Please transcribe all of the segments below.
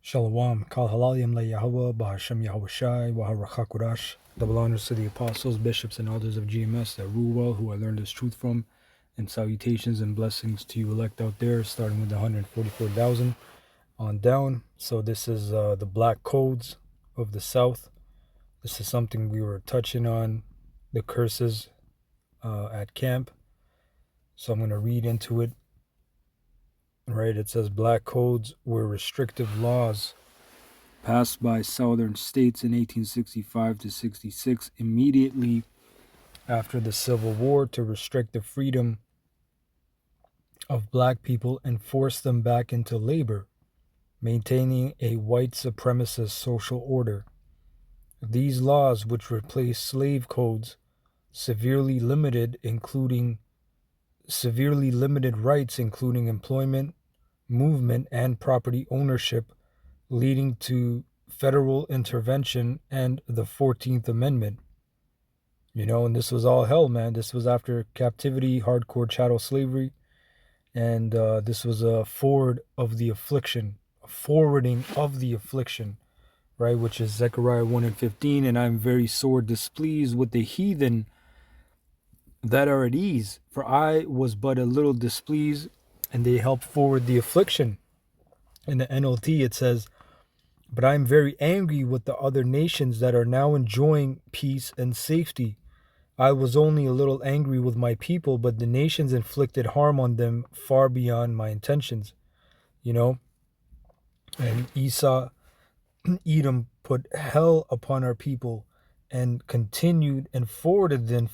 Shalom, Kal Halalim La Yahweh, Bahashem Yahweh Shai, Waharakakurash. Double honors to the apostles, bishops, and elders of GMS that rule well, who I learned this truth from, and salutations and blessings to you elect out there, starting with the 144,000 on down. So this is the black codes of the South. This is something we were touching on, the curses at camp. So I'm going to read into it. Right, it says black codes were restrictive laws passed by southern states in 1865 to 66, immediately after the Civil War, to restrict the freedom of black people and force them back into labor, maintaining a white supremacist social order. These laws, which replaced slave codes, severely limited rights, including employment, movement, and property ownership, leading to federal intervention and the 14th Amendment. And this was all hell, man. This was after captivity, hardcore chattel slavery, and this was a forwarding of the affliction, right, which is Zechariah 1 and 15, and I'm very sore displeased with the heathen that are at ease, for I was but a little displeased, and they helped forward the affliction. In the NLT, it says, but I am very angry with the other nations that are now enjoying peace and safety. I was only a little angry with my people, but the nations inflicted harm on them far beyond my intentions. And Edom put hell upon our people and continued and forwarded the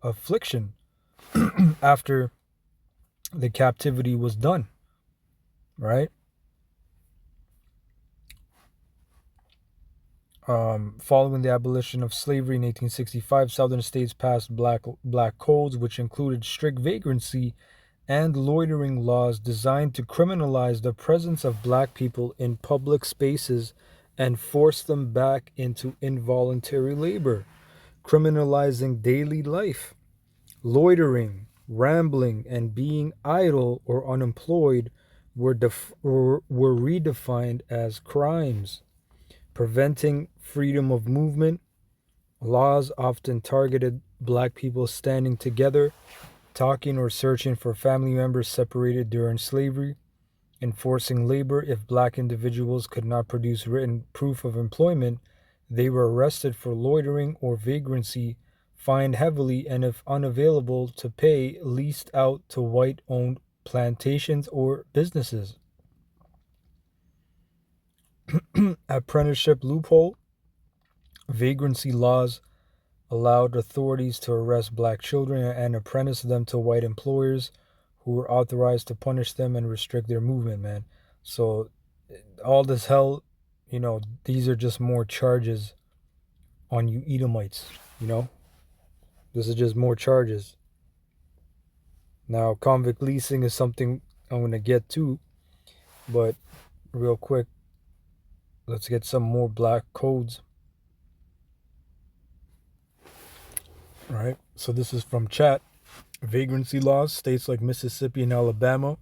affliction after the captivity was done, right? Following the abolition of slavery in 1865, southern states passed black codes, which included strict vagrancy and loitering laws designed to criminalize the presence of black people in public spaces and force them back into involuntary labor, criminalizing daily life. Loitering, rambling, and being idle or unemployed were redefined as crimes. Preventing freedom of movement, laws often targeted black people standing together, talking or searching for family members separated during slavery, enforcing labor. If black individuals could not produce written proof of employment, they were arrested for loitering or vagrancy, fined heavily, and if unavailable to pay, leased out to white-owned plantations or businesses. Apprenticeship loophole. Vagrancy laws allowed authorities to arrest black children and apprentice them to white employers who were authorized to punish them and restrict their movement, man. So all this hell, these are just more charges on you Edomites, This is just more charges. Now, convict leasing is something I'm going to get to, but real quick, let's get some more black codes. All right, so this is from chat. Vagrancy laws, states like Mississippi and Alabama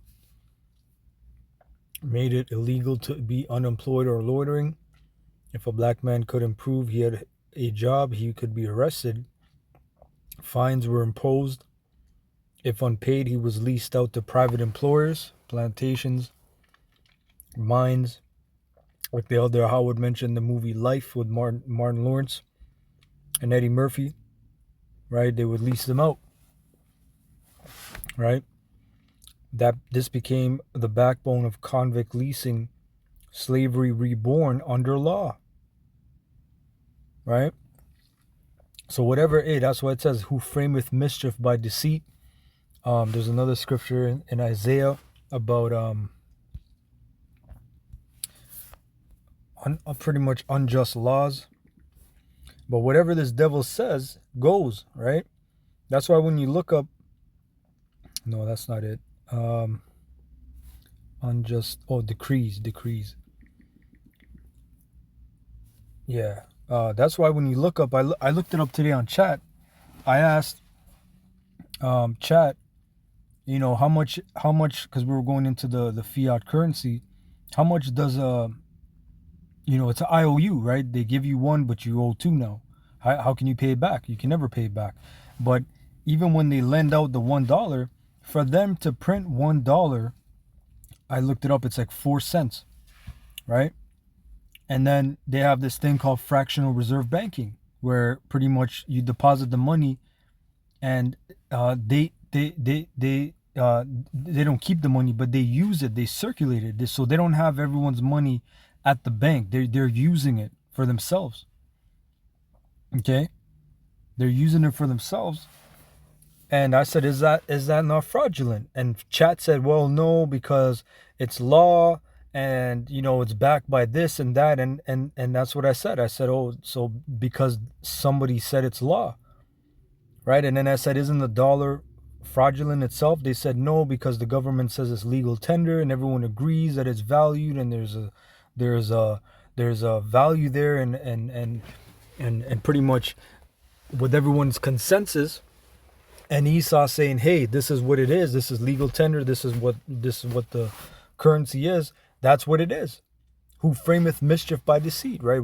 made it illegal to be unemployed or loitering. If a black man couldn't prove he had a job, he could be arrested. Fines were imposed. If unpaid, he was leased out to private employers, plantations, mines. Like the elder Howard mentioned, the movie Life with Martin Lawrence and Eddie Murphy, right? They would lease them out, right? This became the backbone of convict leasing, slavery reborn under law, right? So whatever, that's why it says, who frameth mischief by deceit. There's another scripture in Isaiah about pretty much unjust laws. But whatever this devil says goes, right? That's why when you look up, no, that's not it. Decrees. Yeah. That's why when you look up, I looked it up today on chat. I asked chat, how much, because we were going into the fiat currency, how much does it's an IOU, right? They give you one, but you owe two now. How can you pay it back? You can never pay it back. But even when they lend out the $1, for them to print $1, I looked it up, it's like 4 cents, right? And then they have this thing called fractional reserve banking, where pretty much you deposit the money, and they don't keep the money, but they use it, they circulate it, so they don't have everyone's money at the bank. They're using it for themselves. Okay, they're using it for themselves. And I said, is that not fraudulent? And chat said, well, no, because it's law, and it's backed by this and that, and that's what I said. I said, oh, so because somebody said it's law, right? And then I said, isn't the dollar fraudulent itself? They said no, because the government says it's legal tender, and everyone agrees that it's valued, and there's a there's a value there, and pretty much with everyone's consensus. And Esau saying, hey, this is what it is. This is legal tender. This is what the currency is. That's what it is. Who frameth mischief by deceit, right?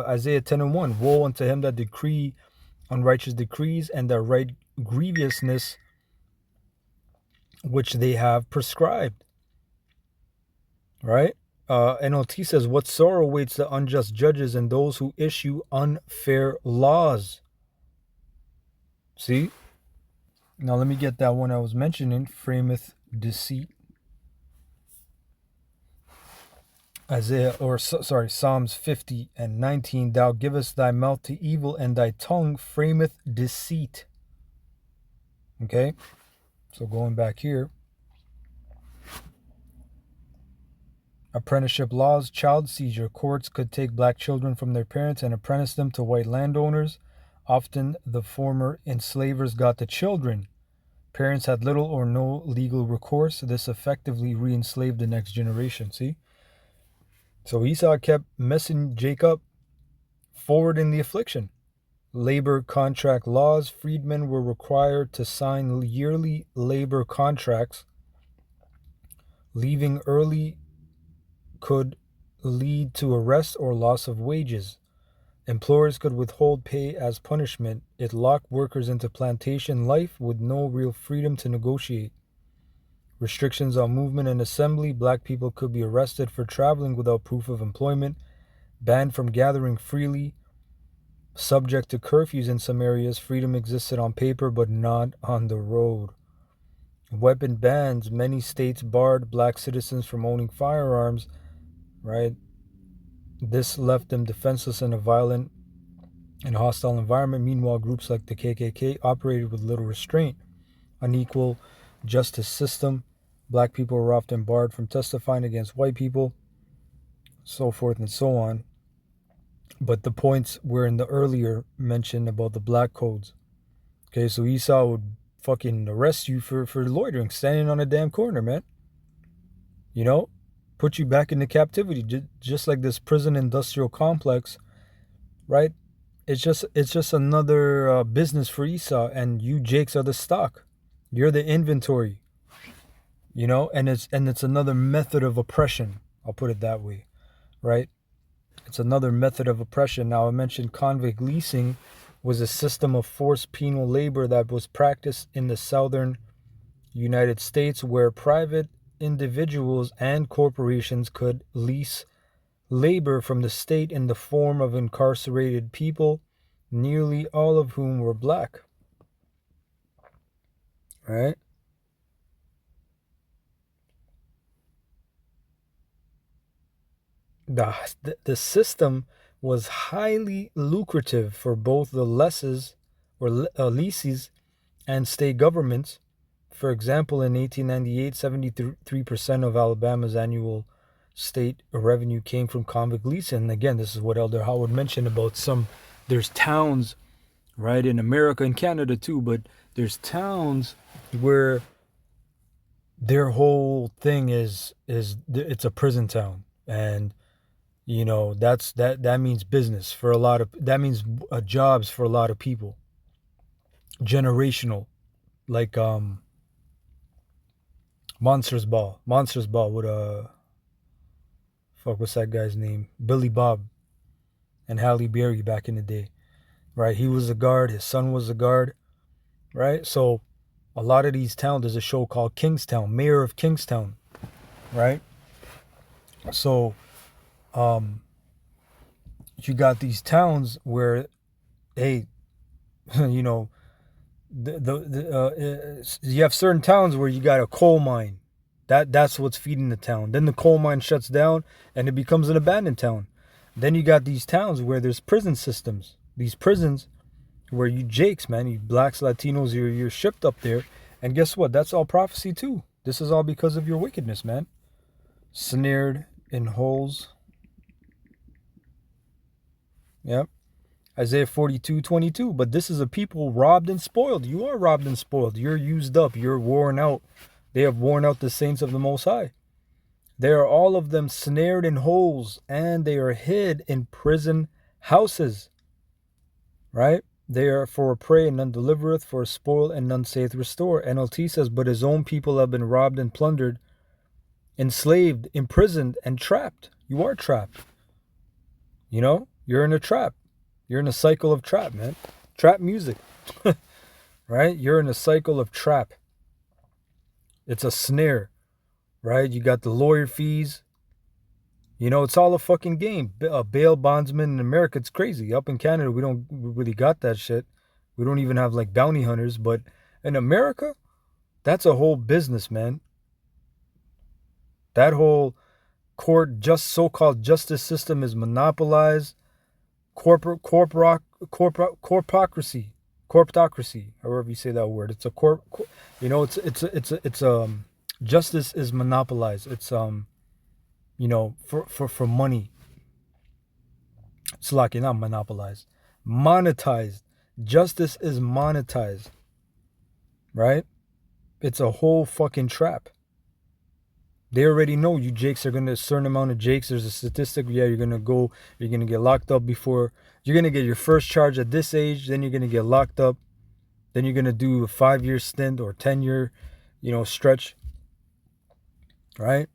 Isaiah 10:1. Woe unto him that decree unrighteous decrees, and that right grievousness which they have prescribed, right? NLT says, what sorrow awaits the unjust judges and those who issue unfair laws. See? Now let me get that one I was mentioning, frameth deceit. Psalms 50:19. Thou givest thy mouth to evil, and thy tongue frameth deceit. Okay, so going back here, apprenticeship laws, child seizure. Courts could take black children from their parents and apprentice them to white landowners. Often the former enslavers got the children. Parents had little or no legal recourse. This effectively re-enslaved the next generation. See? So Esau kept messing Jacob forward in the affliction. Labor contract laws. Freedmen were required to sign yearly labor contracts. Leaving early could lead to arrest or loss of wages. Employers could withhold pay as punishment. It locked workers into plantation life with no real freedom to negotiate. Restrictions on movement and assembly. Black people could be arrested for traveling without proof of employment. Banned from gathering freely. Subject to curfews in some areas. Freedom existed on paper but not on the road. Weapon bans. Many states barred black citizens from owning firearms, right? This left them defenseless in a violent and hostile environment. Meanwhile, groups like the KKK operated with little restraint. Unequal justice system. Black people were often barred from testifying against white people, so forth and so on. But the points were in the earlier mention about the black codes. Okay, so Esau would fucking arrest you for loitering, standing on a damn corner, man. Put you back into captivity, just like this prison industrial complex, right? It's just another business for Esau, and you Jakes are the stock. You're the inventory, and it's another method of oppression. I'll put it that way, right? It's another method of oppression. Now, I mentioned convict leasing was a system of forced penal labor that was practiced in the southern United States, where private individuals and corporations could lease labor from the state in the form of incarcerated people, nearly all of whom were black. Right? The system was highly lucrative for both the lesses or leases and state governments. For example, in 1898, 73% of Alabama's annual state revenue came from convict leasing. And again, this is what Elder Howard mentioned about there's towns, right, in America and Canada too, but there's towns where their whole thing is it's a prison town. And that means business for a lot of, that means jobs for a lot of people, generational, like Monsters Ball with Fuck, what's that guy's name? Billy Bob and Halle Berry back in the day, right? He was a guard. His son was a guard, right? So a lot of these towns, there's a show called Kingstown, Mayor of Kingstown, right? So you got these towns where, hey, you know, you have certain towns where you got a coal mine. That's what's feeding the town. Then the coal mine shuts down and it becomes an abandoned town. Then you got these towns where there's prison systems. These prisons where you jakes, man, you blacks, Latinos, you're shipped up there. And guess what? That's all prophecy too. This is all because of your wickedness, man. Snared in holes. Yep. Isaiah 42:22. But this is a people robbed and spoiled. You are robbed and spoiled. You're used up. You're worn out. They have worn out the saints of the Most High. They are all of them snared in holes, and they are hid in prison houses. Right? They are for a prey, and none delivereth, for a spoil, and none saith restore. NLT says, but his own people have been robbed and plundered, enslaved, imprisoned, and trapped. You are trapped. You know? You're in a trap. You're in a cycle of trap, man. Trap music. Right? You're in a cycle of trap. It's a snare, right? You got the lawyer fees. You know, it's all a fucking game. A bail bondsman in America, it's crazy. Up in Canada, we don't really got that shit. We don't even have like bounty hunters. But in America, that's a whole business, man. That whole so-called justice system is monopolized. Corpocracy, however you say that word. It's a justice is monopolized. It's for money. It's like not monopolized, monetized. Justice is monetized, right? It's a whole fucking trap. They already know you jakes are going to, a certain amount of jakes, there's a statistic, yeah, you're going to get locked up before, you're going to get your first charge at this age, then you're going to get locked up, then you're going to do a 5-year stint or 10-year, stretch, right?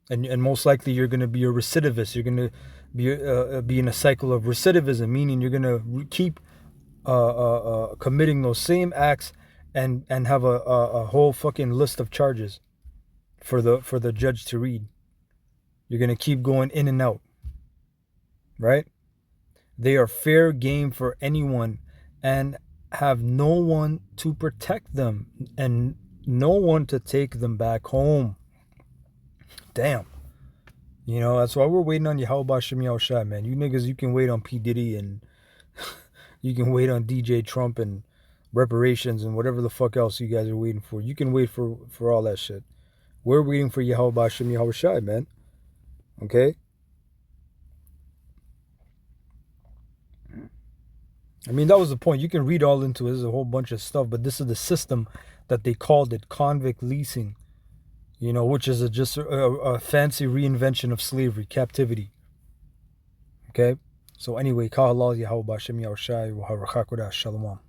And most likely you're going to be a recidivist, you're going to be in a cycle of recidivism, meaning you're going to keep committing those same acts and have a whole fucking list of charges for the judge to read. You're going to keep going in and out, right? They are fair game for anyone and have no one to protect them and no one to take them back home. Damn. That's why we're waiting on Yahweh Shem Yahushua, man. You niggas, you can wait on P. Diddy and you can wait on DJ Trump and reparations and whatever the fuck else you guys are waiting for. You can wait for all that shit. We're waiting for Yahweh Shem Yahushua, man. Okay? I mean, that was the point. You can read all into it. There's a whole bunch of stuff, but this is the system that they called it, Convict Leasing, which is just a fancy reinvention of slavery, captivity. Okay? So anyway, Kahalal Yahweh Shem Yahushua, Shalom.